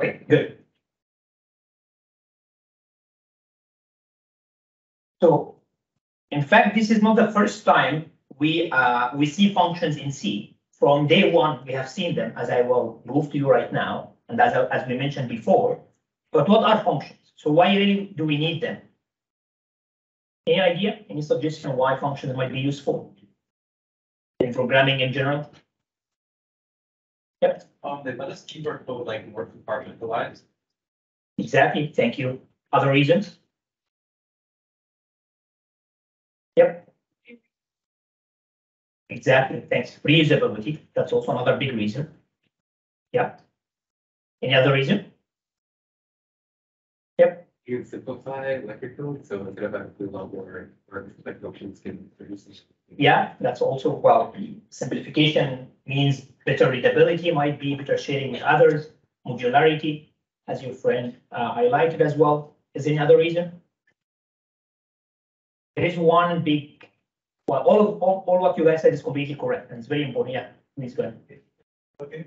Okay, good. So, in fact, this is not the first time we see functions in C. From day one, we have seen them, as I will prove to you right now, and as we mentioned before. But what are functions? So why really do we need them? Any idea? Any suggestion why functions might be useful in programming in general? Yep. They let us keep our code like more compartmentalized. Exactly. Thank you. Other reasons? Yep. Exactly. Thanks. Reusability. That's also another big reason. Yeah. Any other reason? Yep. You can simplify like your code, so instead of having to do a lot more work, like functions can produce it. Yeah, that's also, well, simplification means better readability, might be better sharing with others, modularity, as your friend highlighted as well. Is there any other reason? There is one big, well, all what you guys said is completely correct, and it's very important. Yeah, please go ahead. Okay.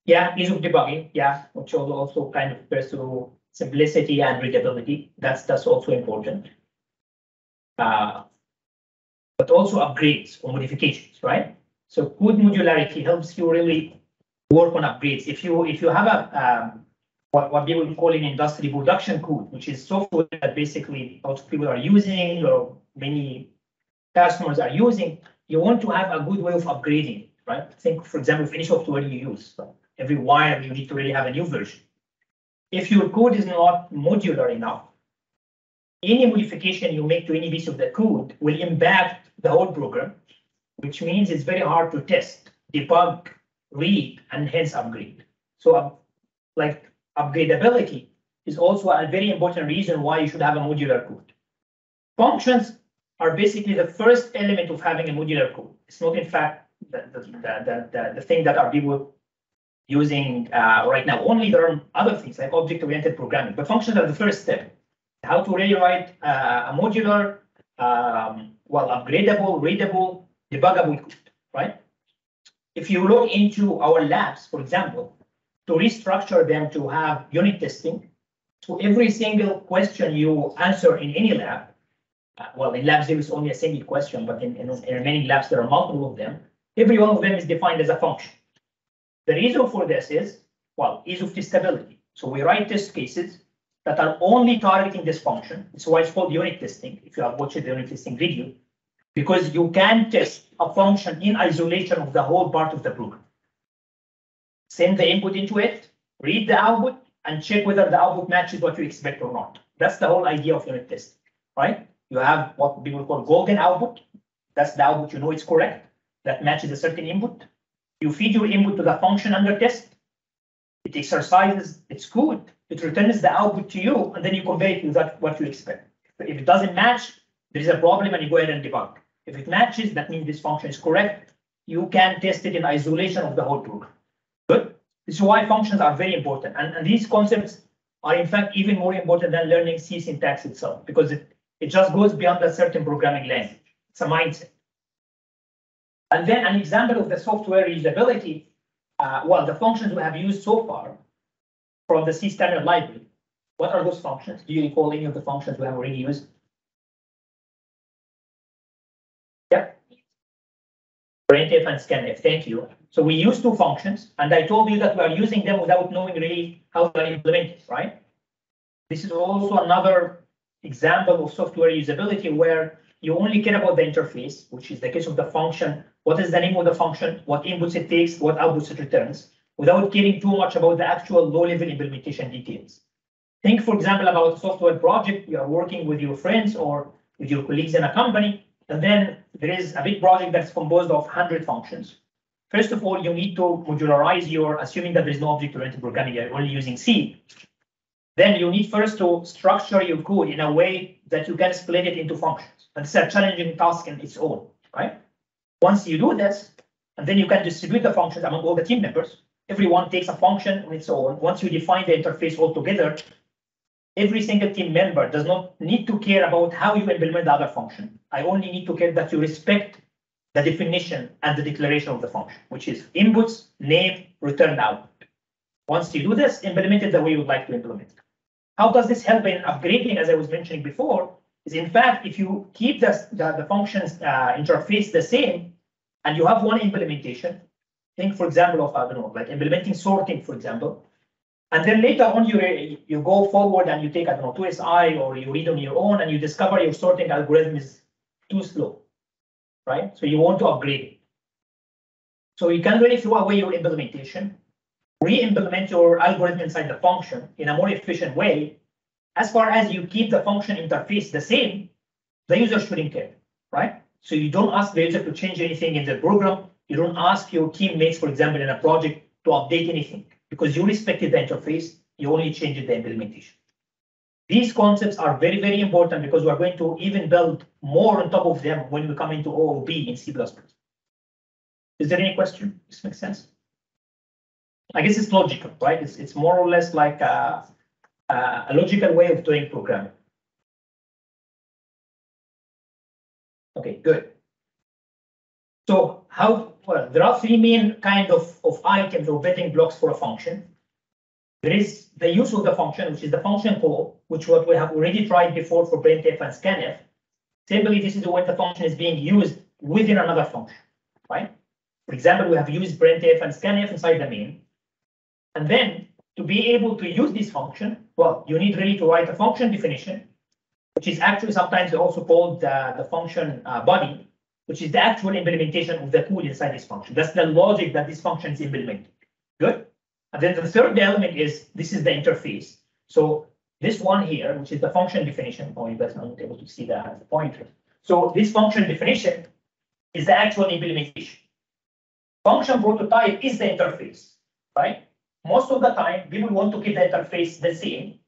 Yeah, ease of debugging, yeah, which also kind of pursue simplicity and readability. That's also important. But also upgrades or modifications, right? So code modularity helps you really work on upgrades. If you have a what people call in industry production code, which is software that basically lots of people are using or many customers are using, you want to have a good way of upgrading, right? Think, for example, of any software you use. So every while you need to really have a new version. If your code is not modular enough, any modification you make to any piece of the code will impact the whole program, which means it's very hard to test, debug, read, and hence upgrade. So like upgradability is also a very important reason why you should have a modular code. Functions are basically the first element of having a modular code. It's not, in fact, the thing that are people using right now. Only there are other things like object-oriented programming, but functions are the first step. How to really write a modular, well, upgradable, readable, debuggable code, right? If you look into our labs, for example, to restructure them to have unit testing, so every single question you answer in any lab, well, in labs there is only a single question, but in many labs there are multiple of them. Every one of them is defined as a function. The reason for this is, well, ease of testability. So we write test cases that are only targeting this function. It's why it's called unit testing, if you have watched the unit testing video, because you can test a function in isolation of the whole part of the program. Send the input into it, read the output, and check whether the output matches what you expect or not. That's the whole idea of unit testing, right? You have what people call golden output. That's the output you know it's correct, that matches a certain input. You feed your input to the function under test. It exercises its code. It returns the output to you, and then you compare it with what you expect. If it doesn't match, there is a problem, and you go ahead and debug. If it matches, that means this function is correct. You can test it in isolation of the whole program. Good. This is why functions are very important, and these concepts are in fact even more important than learning C syntax itself, because it just goes beyond a certain programming language. It's a mindset. And then an example of the software reusability, well, the functions we have used so far from the C standard library. What are those functions? Do you recall any of the functions we have already used? Yep. Printf and scanf, thank you. So we use two functions, and I told you that we are using them without knowing really how to implement it, right? This is also another example of software usability where you only care about the interface, which is the case of the function. What is the name of the function? What inputs it takes? What outputs it returns? Without caring too much about the actual low-level implementation details. Think, for example, about a software project. You are working with your friends or with your colleagues in a company, and then there is a big project that's composed of 100 functions. First of all, you need to modularize your, assuming that there is no object-oriented programming, you're only using C. Then you need first to structure your code in a way that you can split it into functions. And it's a challenging task in its own, right? Once you do this, and then you can distribute the functions among all the team members. Everyone takes a function on its own. Once you define the interface altogether, every single team member does not need to care about how you implement the other function. I only need to care that you respect the definition and the declaration of the function, which is inputs, name, return output. Once you do this, implement it the way you would like to implement it. How does this help in upgrading, as I was mentioning before, is in fact, if you keep the functions interface the same, and you have one implementation, think, for example, of, I don't know, like implementing sorting, for example, and then later on you go forward and you take, I don't know, 2SI, or you read on your own and you discover your sorting algorithm is too slow, right? So you want to upgrade it. So you can really throw away your implementation, re-implement your algorithm inside the function in a more efficient way. As far as you keep the function interface the same, the user shouldn't care, right? So you don't ask the user to change anything in the program. You don't ask your teammates, for example, in a project to update anything because you respected the interface. You only changed the implementation. These concepts are very, very important because we're going to even build more on top of them when we come into OOP in C++. Is there any question? This makes sense? I guess it's logical, right? It's more or less like a logical way of doing programming. Okay, good. So well, there are three main kind of items or building blocks for a function. There is the use of the function, which is the function call, which what we have already tried before for printf and scanf. Simply, this is when the function is being used within another function, right? For example, we have used printf and scanf inside the main. And then to be able to use this function, well, you need really to write a function definition, which is actually sometimes also called the function body, which is the actual implementation of the code inside this function. That's the logic that this function is implementing. Good. And then the third element is this is the interface. So this one here, which is the function definition. Oh, you guys are not able to see the pointer. So this function definition is the actual implementation. Function prototype is the interface, right? Most of the time, people want to keep the interface the same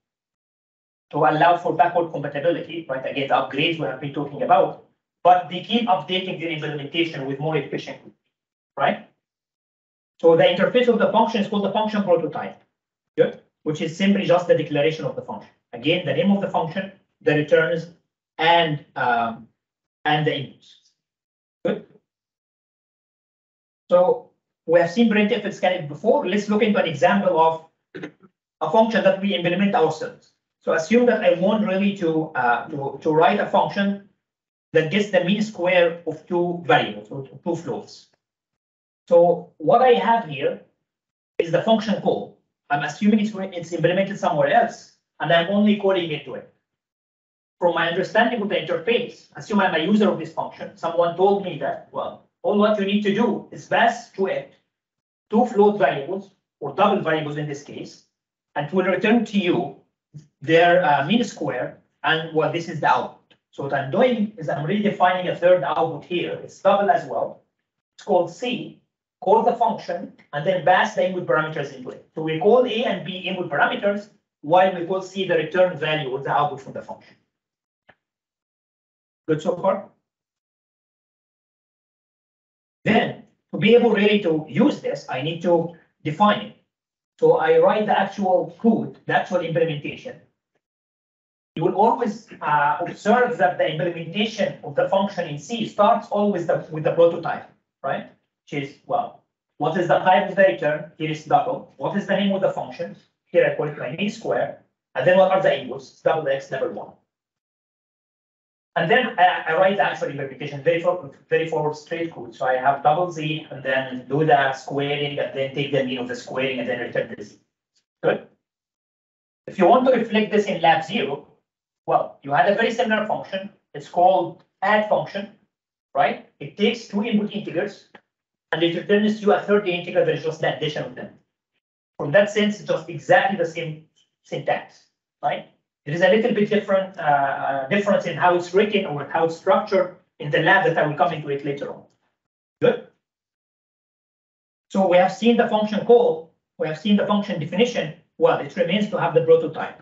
to allow for backward compatibility, right? Again, the upgrades we have been talking about, but they keep updating their implementation with more efficient, right? So the interface of the function is called the function prototype, good, which is simply just the declaration of the function. Again, the name of the function, the returns, and the inputs. Good. So we have seen printf and scanf before. Let's look into an example of a function that we implement ourselves. So assume that I want really to write a function that gets the mean square of two variables or two floats. So what I have here is the function call. I'm assuming it's implemented somewhere else, and I'm only calling it to it. From my understanding of the interface, assume I'm a user of this function. Someone told me that, well, all what you need to do is pass to it two float variables, or double variables in this case, and it will return to you their mean square, and well, this is the output. So what I'm doing is I'm redefining a third output here. It's double as well. It's called C. Call the function, and then pass the input parameters into it. So we call A and B input parameters, while we call C the return value or the output from the function. Good so far? Then, to be able really to use this, I need to define it. So I write the actual code, the actual implementation. You will always observe that the implementation of the function in C starts always with the prototype, right? Which is, well, what is the type of the return? Here is double. What is the name of the function? Here I call it my mean square. And then what are the inputs? Double x, double one. And then I write the actual implementation, very forward straight code. So I have double z, and then do the squaring, and then take the mean of the squaring, and then return the z. Good. If you want to reflect this in lab 0, well, you had a very similar function. It's called add function, right? It takes two input integers, and it returns you a third integer that is just the addition of them. From that sense, it's just exactly the same syntax, right? There is a little bit different difference in how it's written or how it's structured in the lab that I will come into it later on. Good. So we have seen the function call. We have seen the function definition. Well, it remains to have the prototype.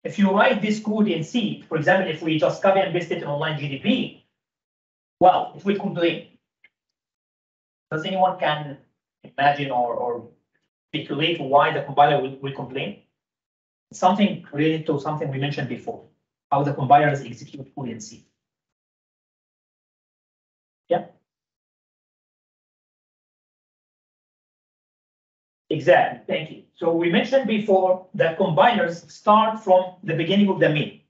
If you write this code in C, for example, if we just copy and paste it in online GDP, well, it will complain. Does anyone can imagine or speculate why the compiler will complain? Something related to something we mentioned before, how the compilers execute code in C. Yeah. Exactly, thank you. So we mentioned before that compilers start from the beginning of the main.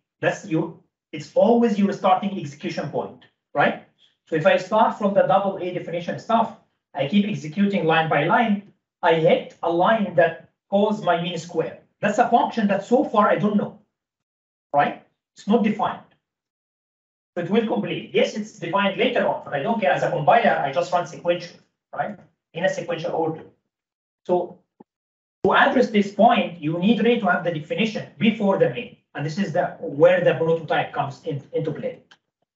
It's always your starting execution point, right? So if I start from the double A definition stuff, I keep executing line by line, I hit a line that calls my mean square. That's a function that so far I don't know, right? It's not defined. So it will complete. Yes, it's defined later on, but I don't care. As a compiler, I just run sequential, right? In a sequential order. So to address this point, you need really to have the definition before the main. And this is where the prototype comes into play.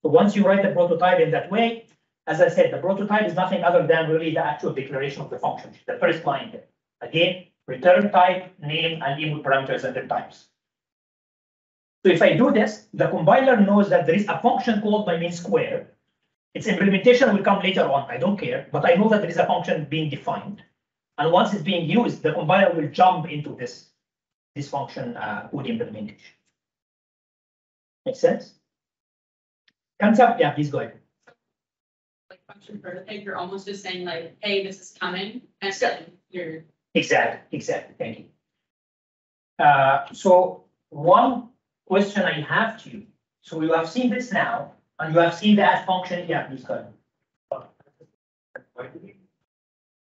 So once you write the prototype in that way, as I said, the prototype is nothing other than really the actual declaration of the function, the first line there. Again, return type, name, and input parameters and their types. So if I do this, the compiler knows that there is a function called my mean square. Its implementation will come later on, I don't care, but I know that there is a function being defined. And once it's being used, the compiler will jump into this function code implementation. Make sense? Hands up, yeah, please go ahead. Like function prototype, you're almost just saying like, hey, this is coming, and then you're. Exactly, thank you. So one question I have to you. So you have seen this now, and you have seen the add function. Yeah, please go ahead. Why do we?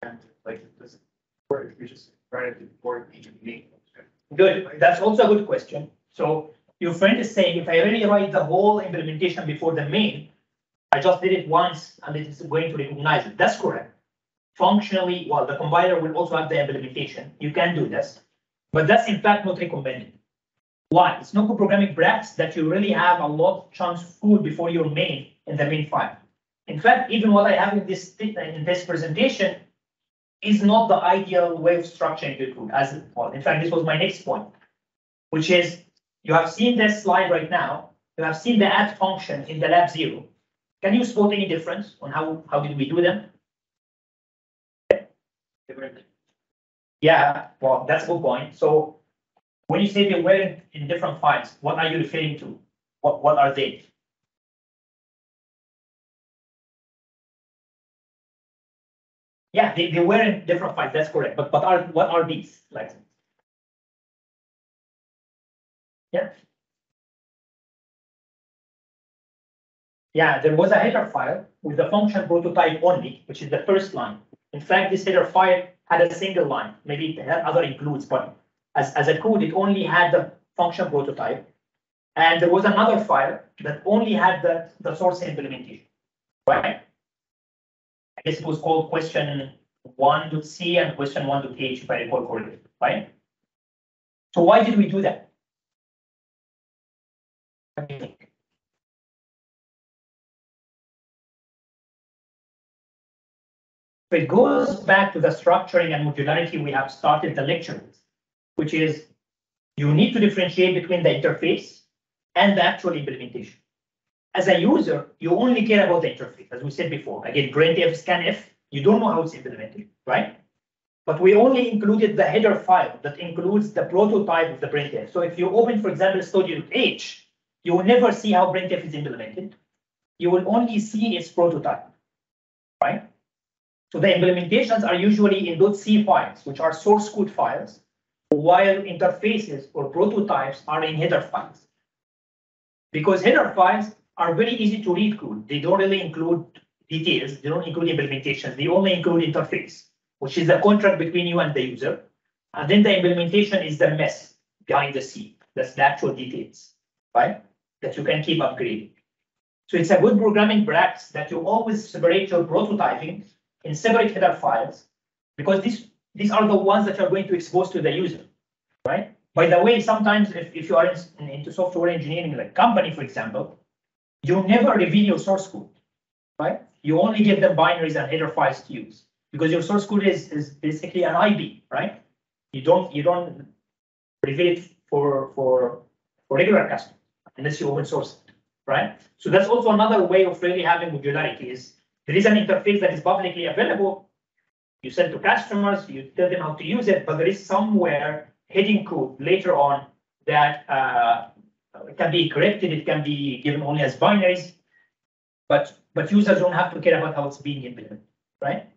And like this, or if we just write it before each meeting. Good, that's also a good question. So your friend is saying, if I really write the whole implementation before the main, I just did it once and it is going to recognize it. That's correct. Functionally, well, the compiler will also have the implementation. You can do this, but that's in fact not recommended. Why? It's not programming practice that you really have a lot of chunks of code before your main in the main file. In fact, even what I have in this presentation is not the ideal way of structuring the code. As well, in fact, this was my next point, which is you have seen this slide right now. You have seen the add function in the lab 0. Can you spot any difference on how did we do them? Yeah, well, that's a good point. So when you say they were in different files, what are you referring to? What are they? Yeah, they were in different files. That's correct. But what are these? Like, yeah. Yeah, there was a header file with the function prototype only, which is the first line. In fact, this header file had a single line. Maybe it had other includes, but as a code, it only had the function prototype. And there was another file that only had the source implementation, right? I guess it was called question1.c and question1.h, if I recall correctly, right? So why did we do that? What do you think? It goes back to the structuring and modularity we have started the lecture with, which is you need to differentiate between the interface and the actual implementation. As a user, you only care about the interface, as we said before. Again, printf, scanf, you don't know how it's implemented, right? But we only included the header file that includes the prototype of the printf. So if you open, for example, Studio.h, you will never see how printf is implemented. You will only see its prototype, right? So the implementations are usually in .c files, which are source code files, while interfaces or prototypes are in header files. Because header files are very easy to read code. They don't really include details. They don't include implementations. They only include interface, which is the contract between you and the user. And then the implementation is the mess behind the scene. That's the actual details, right? That you can keep upgrading. So it's a good programming practice that you always separate your prototyping in separate header files, because these are the ones that you're going to expose to the user, right? By the way, sometimes if you are into software engineering, like company, for example, you never reveal your source code, right? You only give them binaries and header files to use, because your source code is basically an IB, right? You don't reveal it for regular customers unless you open source it, right? So that's also another way of really having modularity. Is there is an interface that is publicly available. You send to customers, you tell them how to use it, but there is somewhere hidden code later on that can be corrected. It can be given only as binaries, but users don't have to care about how it's being implemented, right?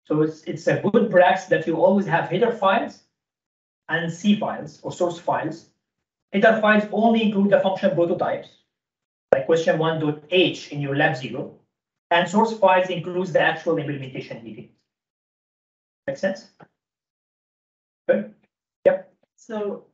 So it's a good practice that you always have header files and C files or source files. Header files only include the function prototypes, like question 1.h in your lab 0, and source files includes the actual implementation details. Make sense? Good. Yep. So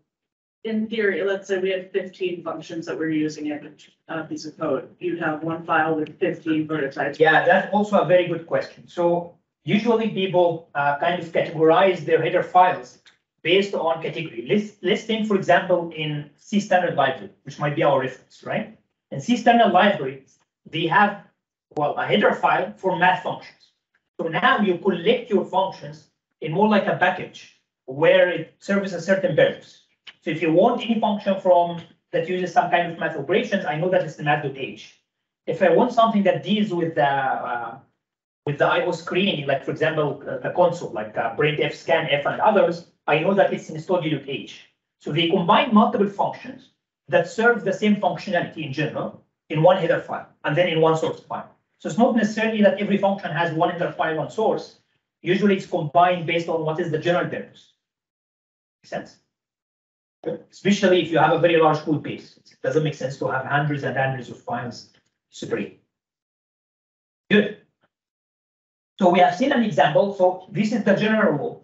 in theory, let's say we had 15 functions that we're using in a piece of code. You'd have one file with 15 prototypes. Yeah, that's also a very good question. So usually people kind of categorize their header files based on category. Let's think, for example, in C standard library, which might be our reference, right? In C standard library, they have, well, a header file for math functions. So now you collect your functions in more like a package where it serves a certain purpose. So if you want any function from that uses some kind of math operations, I know that it's the math.h. If I want something that deals with the I/O screening, like for example, the console, like printf, scanf, and others, I know that it's install.h. So they combine multiple functions that serve the same functionality in general in one header file and then in one source file. So it's not necessarily that every function has one header file, one source. Usually it's combined based on what is the general purpose. Make sense? Especially if you have a very large code base. It doesn't make sense to have hundreds and hundreds of files separate. Good. So we have seen an example. So this is the general rule.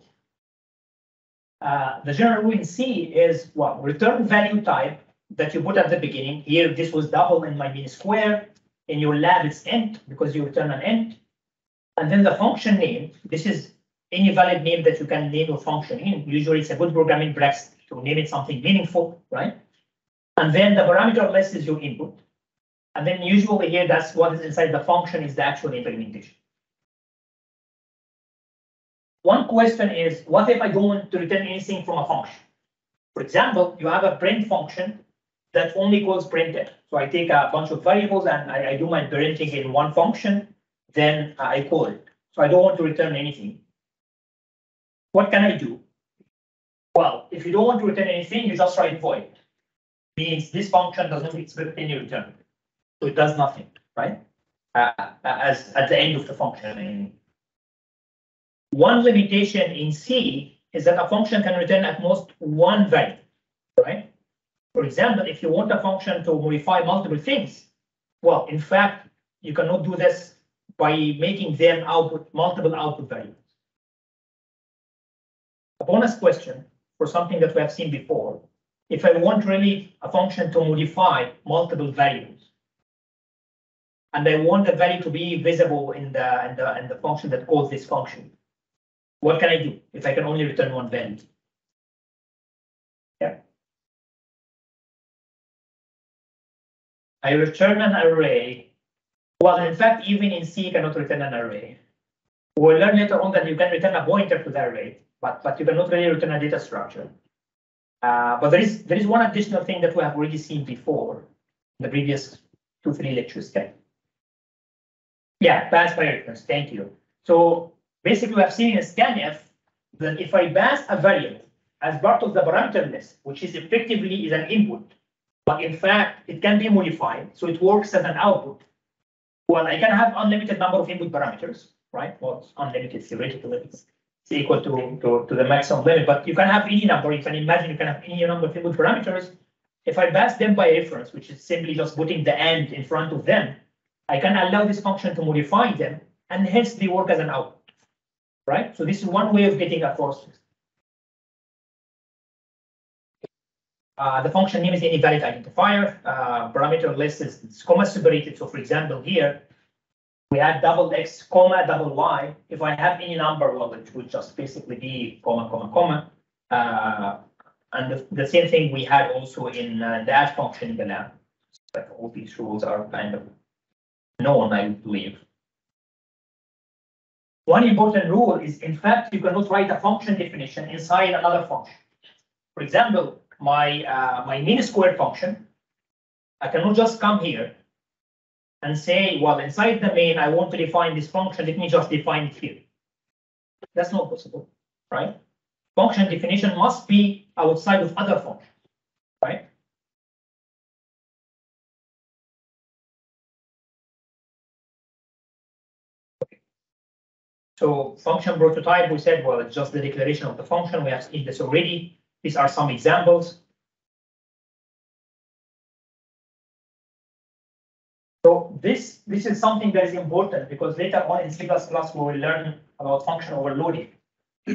The general rule in C is what? Return value type that you put at the beginning. Here, this was double in my mean square. In your lab, it's int because you return an int. And then the function name. This is any valid name that you can name a function in. Usually, it's a good programming practice to name it something meaningful, right? And then the parameter list is your input. And then usually here, that's what is inside the function is the actual implementation. One question is, what if I don't want to return anything from a function? For example, you have a print function that only calls printf. So I take a bunch of variables and I do my printing in one function, then I call it. So I don't want to return anything. What can I do? Well, if you don't want to return anything, you just write void. Means this function doesn't expect any return. So it does nothing, right? As at the end of the function. One limitation in C is that a function can return at most one value, right? For example, if you want a function to modify multiple things, well, in fact, you cannot do this by making them output multiple output values. A bonus question for something that we have seen before, if I want really a function to modify multiple values, and I want the value to be visible in the function that calls this function, what can I do if I can only return one value? Yeah. I return an array. Well, in fact, even in C, you cannot return an array. We'll learn later on that you can return a pointer to the array, but you cannot really return a data structure. But there is one additional thing that we have already seen before in the previous 2-3 lectures. Okay. Yeah, pass by reference. Thank you. So basically, we have seen in scanf that if I pass a variable as part of the parameter list, which is effectively is an input, but in fact it can be modified, so it works as an output. Well, I can have unlimited number of input parameters, right? Well, it's unlimited theoretically, it's equal to the maximum limit, but you can have any number. You can imagine you can have any number of input parameters. If I pass them by reference, which is simply just putting the and in front of them, I can allow this function to modify them, and hence they work as an output, right? So this is one way of getting a force. The function name is any valid identifier. Parameter list is comma separated. So for example, here we had double x comma double y. If I have any number, well, it would just basically be comma comma comma. And the same thing we had also in the add function in the lab. Like all these rules are kind of known, I believe. One important rule is, in fact, you cannot write a function definition inside another function. For example, my mean squared function, I cannot just come here and say, well, inside the main, I want to define this function. Let me just define it here. That's not possible, right? Function definition must be outside of other functions, right? So function prototype, we said, well, it's just the declaration of the function. We have seen this already. These are some examples. So this is something that is important because later on in C++ we will learn about function overloading.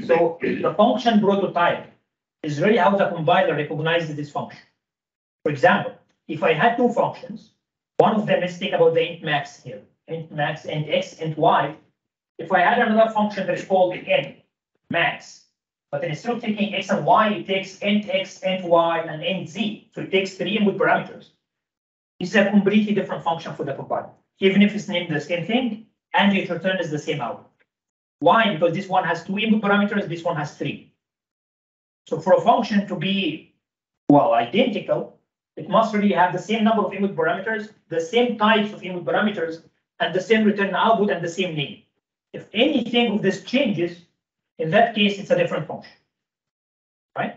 So the function prototype is really how the compiler recognizes this function. For example, if I had two functions, one of them is think about the int max here, int max, int x, int y. If I had another function that is called int max, but then instead of taking x and y, it takes int x, int y, and int z. So it takes 3 input parameters. This is a completely different function for the compiler, even if it's named the same thing and its return is the same output. Why? Because this one has 2 input parameters, this one has 3. So for a function to be, well, identical, it must really have the same number of input parameters, the same types of input parameters, and the same return output and the same name. If anything of this changes, in that case, it's a different function, right?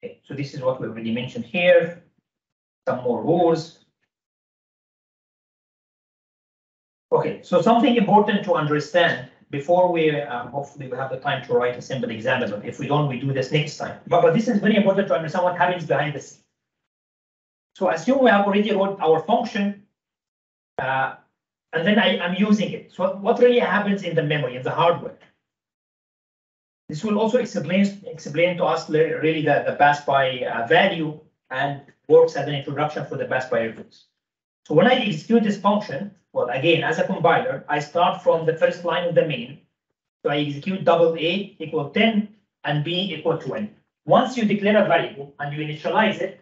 Okay, so this is what we already mentioned here. Some more rules. Okay, so something important to understand before we hopefully we have the time to write a simple example. But if we don't, we do this next time. But this is very important to understand what happens behind the scene. So assume we have already wrote our function, and then I'm using it. So what really happens in the memory, in the hardware? This will also explain to us really the pass by value and works as an introduction for the pass by reference. So when I execute this function, well, again, as a compiler, I start from the first line of the main. So I execute double A equal 10 and B equal 20. Once you declare a variable and you initialize it,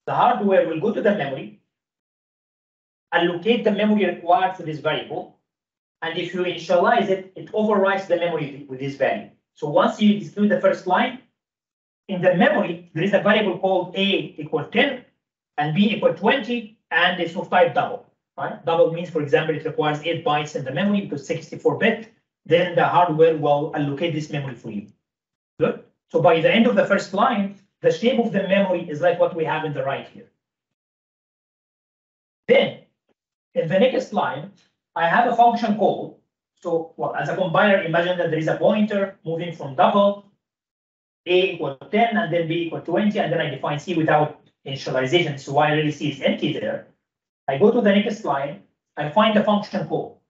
the hardware will go to the memory, allocate the memory required for this variable, and if you initialize it, it overwrites the memory with this value. So once you execute the first line, in the memory, there is a variable called A equal 10 and B equal 20, and it's of type double. Right? Double means, for example, it requires 8 bytes in the memory because 64-bit. Then the hardware will allocate this memory for you. Good. So by the end of the first line, the shape of the memory is like what we have in the right here. Then, in the next line, I have a function call. So, well, as a compiler, imagine that there is a pointer moving from double, A equal 10, and then B equal 20, and then I define C without initialization. So why I really see is empty there. I go to the next line, I find the function call.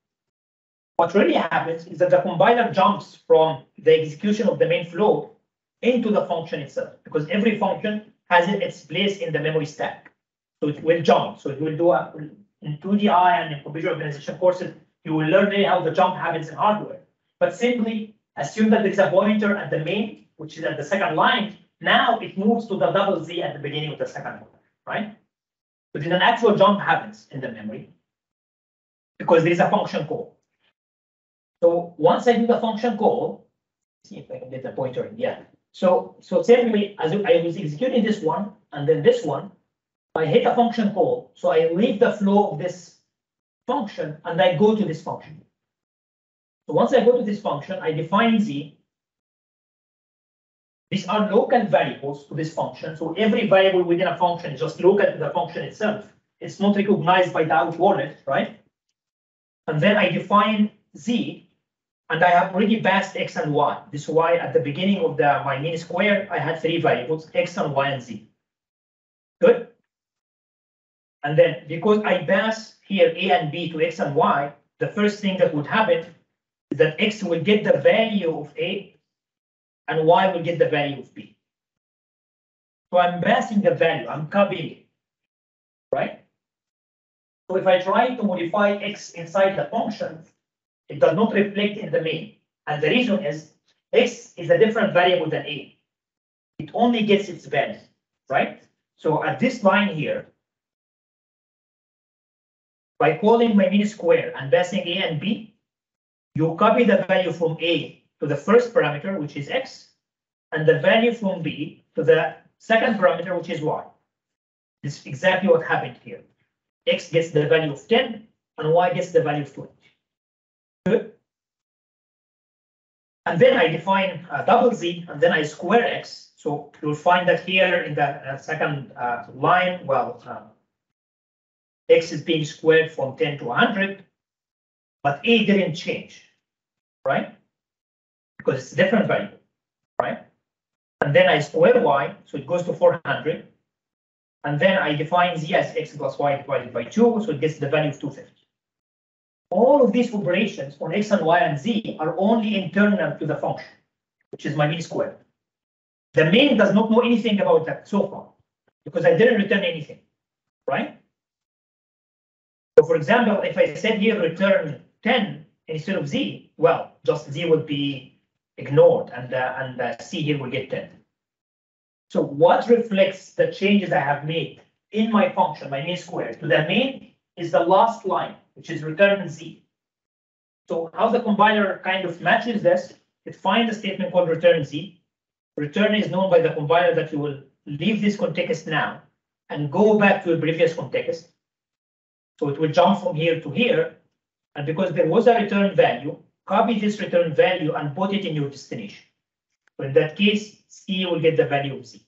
What really happens is that the compiler jumps from the execution of the main flow into the function itself, because every function has its place in the memory stack. So it will jump. So it will do in 2DI and in computer organization courses, you will learn really how the jump happens in hardware. But simply assume that there is a pointer at the main, which is at the second line. Now it moves to the double Z at the beginning of the second one, right? But then an actual jump happens in the memory because there is a function call. So once I do the function call, see if I can get the pointer in. Yeah. So simply, as I was executing this one and then this one, I hit a function call. So I leave the flow of this function and I go to this function. So once I go to this function, I define Z. These are local variables to this function. So every variable within a function is just local to the function itself. It's not recognized by the out wallet, right? And then I define Z, and I have already passed X and Y. This is why at the beginning of my main square, I had 3 variables, X and Y and Z. Good. And then because I pass here A and B to X and Y, the first thing that would happen is that X will get the value of A and Y will get the value of B. So I'm passing the value, I'm copying it, right? So if I try to modify X inside the function, it does not reflect in the main. And the reason is X is a different variable than A. It only gets its value, right? So at this line here, by calling my main square and passing A and B, you copy the value from A to the first parameter, which is X, and the value from B to the second parameter, which is Y. This is exactly what happened here. X gets the value of 10, and Y gets the value of 20. Good. And then I define double Z, and then I square X. So you'll find that here in the second line, well, X is being squared from 10 to 100. but A didn't change, right? Because it's a different variable, right? And then I square Y, so it goes to 400. And then I define Z as X plus Y divided by 2, so it gets the value of 250. All of these operations on X and Y and Z are only internal to the function, which is my mean square. The main does not know anything about that so far, because I didn't return anything, right? So for example, if I said here return 10 instead of Z, well, just Z will be ignored and C here will get 10. So what reflects the changes I have made in my function, my mean square, to the main is the last line, which is return Z. So how the compiler kind of matches this, it finds a statement called return Z. Return is known by the compiler that you will leave this context now and go back to the previous context. So it will jump from here to here. And because there was a return value, copy this return value and put it in your destination. So in that case, C will get the value of Z.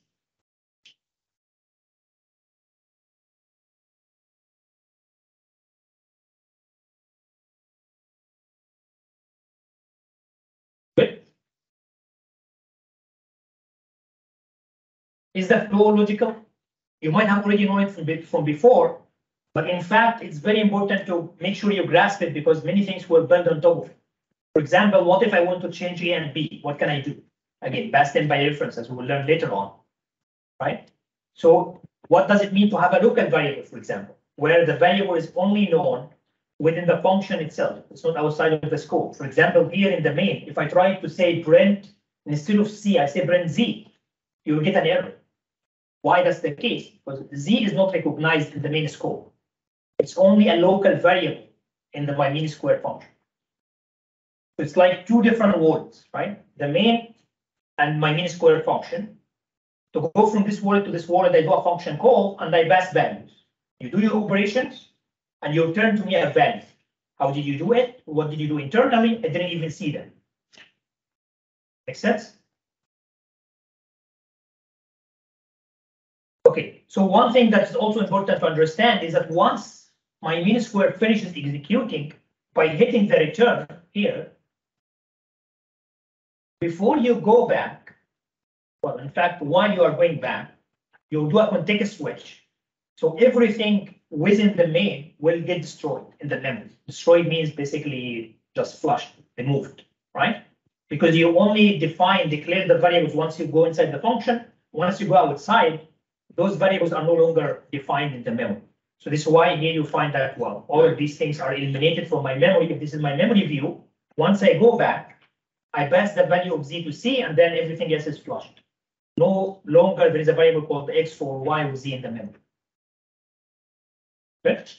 Good. Is the flow logical? You might have already known it from before, but in fact, it's very important to make sure you grasp it because many things will build on top of it. For example, what if I want to change A and B? What can I do? Again, passed in by reference, as we will learn later on, right? So what does it mean to have a local variable, for example, where the variable is only known within the function itself? It's not outside of the scope. For example, here in the main, if I try to say print instead of C, I say print Z, you will get an error. Why that's the case? Because Z is not recognized in the main scope. It's only a local variable in the my mean square function. So it's like two different worlds, right? The main and my mean square function. To go from this world to this world, I do a function call and I pass values. You do your operations and you return to me a value. How did you do it? What did you do internally? I didn't even see them. Make sense? Okay, so one thing that's also important to understand is that once my mean square finishes executing by hitting the return here, before you go back, well, in fact, while you are going back, you'll do a context switch. So everything within the main will get destroyed in the memory. Destroyed means basically just flushed, removed, right? Because you only declare the variables once you go inside the function. Once you go outside, those variables are no longer defined in the memory. So this is why here you find that, well, all of these things are eliminated from my memory. If this is my memory view, once I go back, I pass the value of Z to C, and then everything else is flushed. No longer there is a variable called X for Y with Z in the memory. Good.